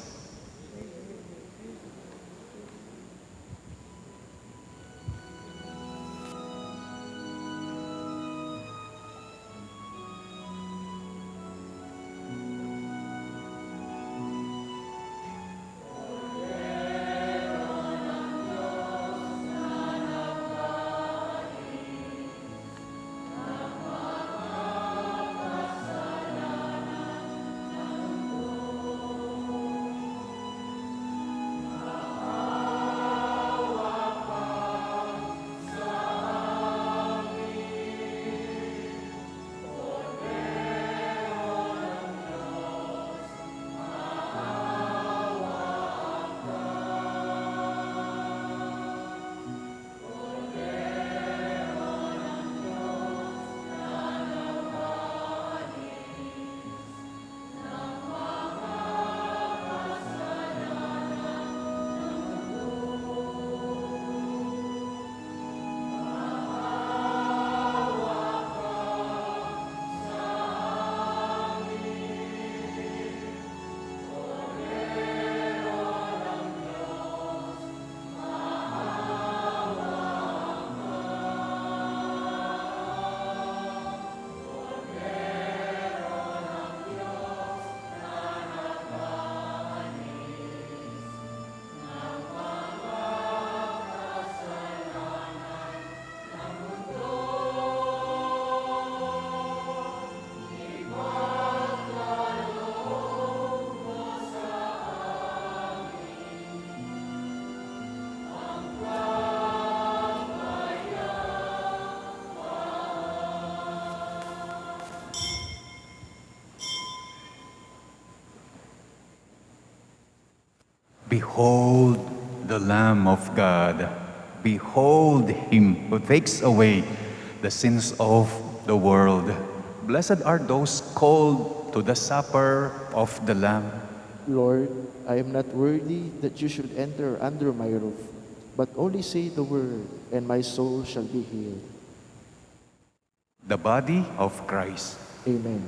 Behold the Lamb of God. Behold him who takes away the sins of the world. Blessed are those called to the supper of the Lamb. Lord, I am not worthy that you should enter under my roof, but only say the word, and my soul shall be healed. The body of Christ. Amen.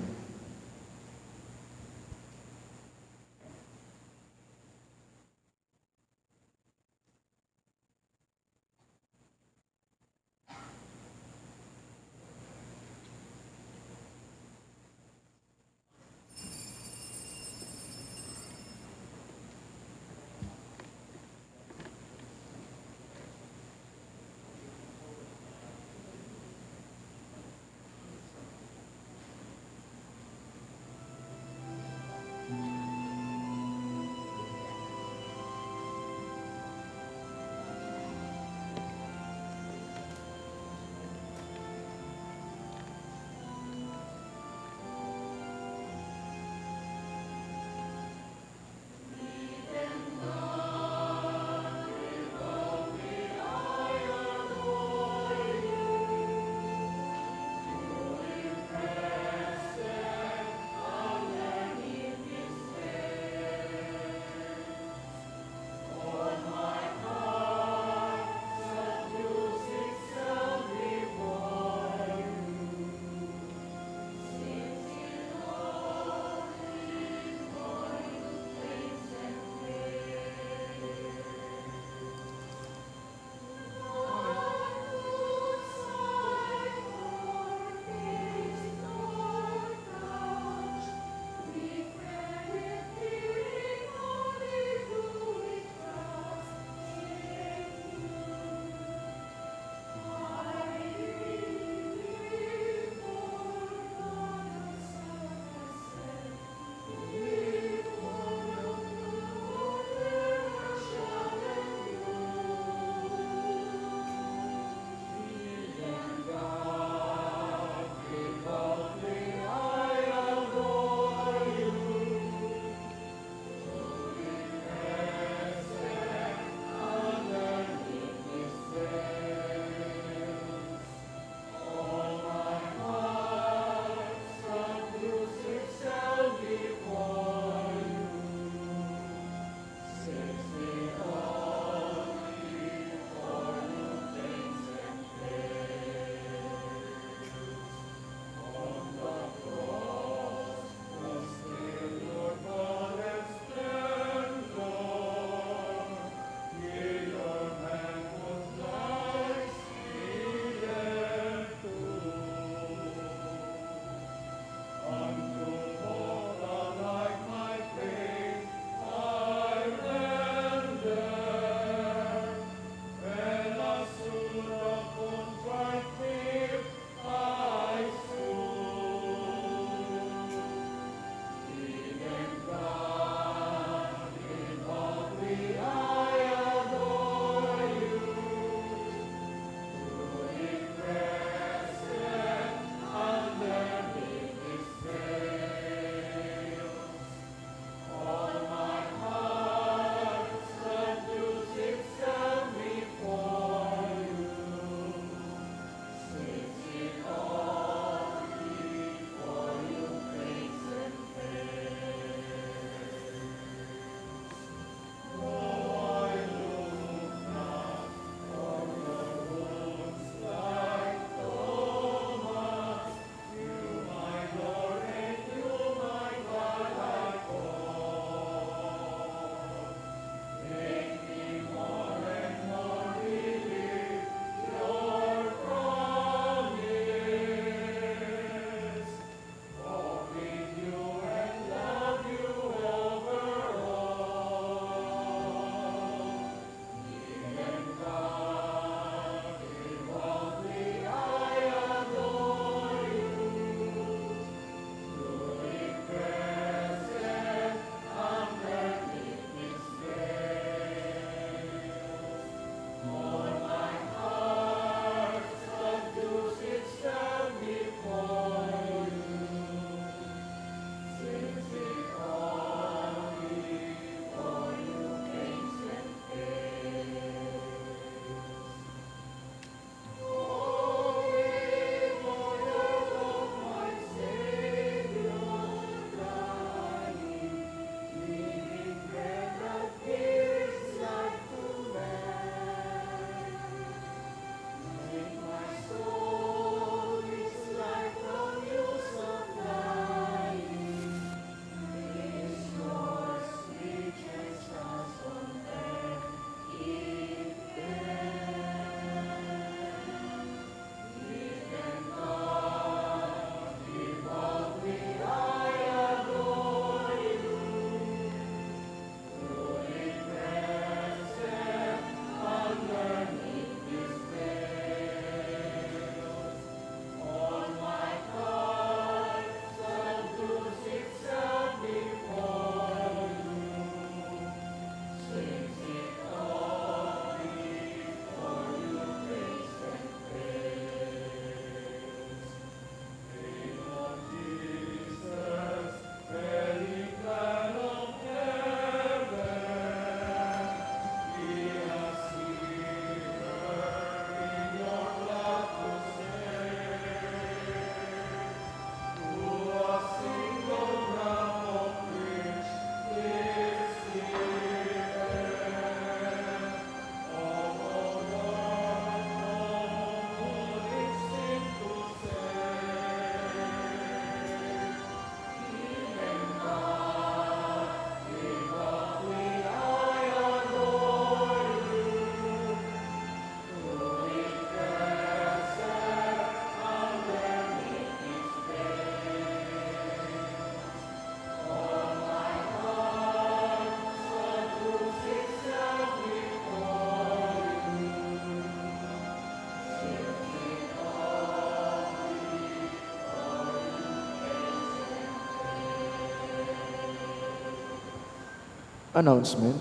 Announcement.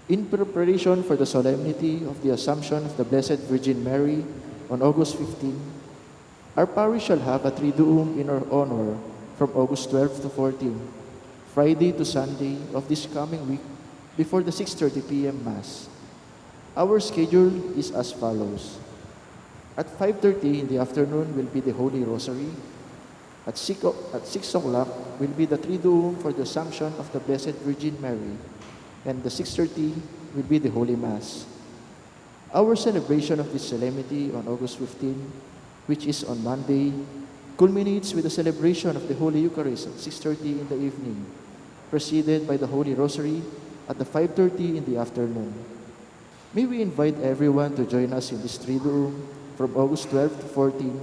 In preparation for the solemnity of the Assumption of the Blessed Virgin Mary on August 15, our parish shall have a Triduum in our honor from August 12 to 14, Friday to Sunday of this coming week before the 6:30 p.m. Mass. Our schedule is as follows. At 5:30 in the afternoon will be the Holy Rosary. At 6 o'clock will be the Triduum for the Assumption of the Blessed Virgin Mary, and the 6:30 will be the Holy Mass. Our celebration of this solemnity on August 15, which is on Monday, culminates with the celebration of the Holy Eucharist at 6:30 in the evening, preceded by the Holy Rosary at the 5:30 in the afternoon. May we invite everyone to join us in this Triduum from August 12 to 14,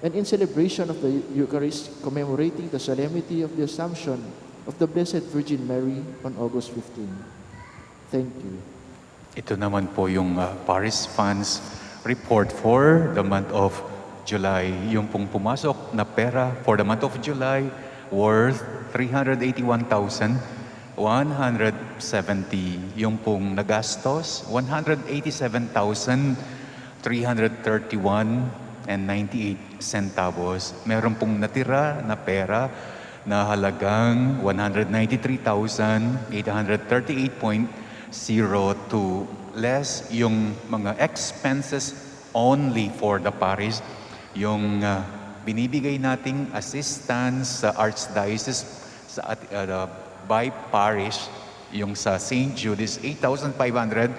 and in celebration of the Eucharist commemorating the solemnity of the Assumption of the Blessed Virgin Mary on August 15. Thank you. Ito naman po yung Parish Funds report for the month of July. Yung pong pumasok na pera for the month of July worth 381,170. Yung pong nagastos, 187,331.98 centavos. Meron pong natira na pera na halagang 193,838.02. Less yung mga expenses only for the parish. Yung binibigay nating assistance sa Archdiocese by parish, yung sa St. Jude is 8,500.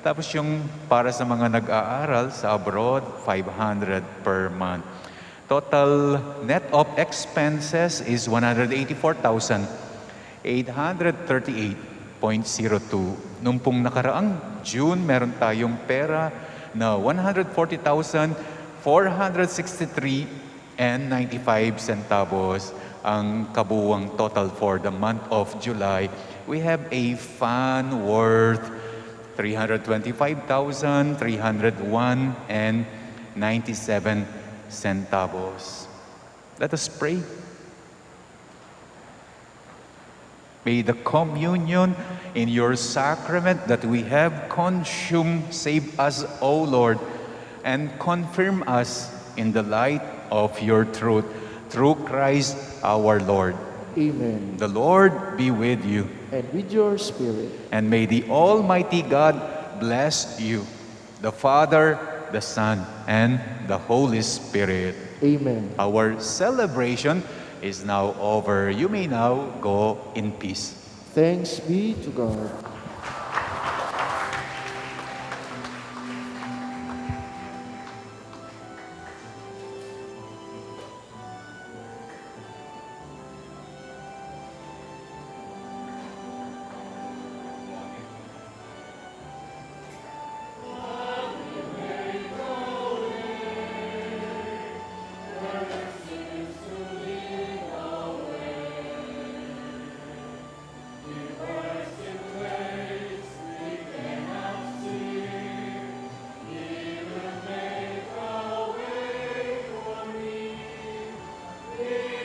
Tapos yung para sa mga nag-aaral sa abroad, 500 per month. Total net of expenses is 184,838.02. Nung pong nakaraang June, meron tayong pera na 140,463.95 centavos ang kabuuang total for the month of July. We have a fund worth 325,301.97 centavos. Let us pray. May the communion in your sacrament that we have consumed save us, O Lord, and confirm us in the light of your truth, through Christ our Lord. Amen. The Lord be with you. And with your spirit. And may the Almighty God bless you, the Father, the Son, and the Holy Spirit. Amen. Our celebration is now over. You may now go in peace. Thanks be to God. Amen.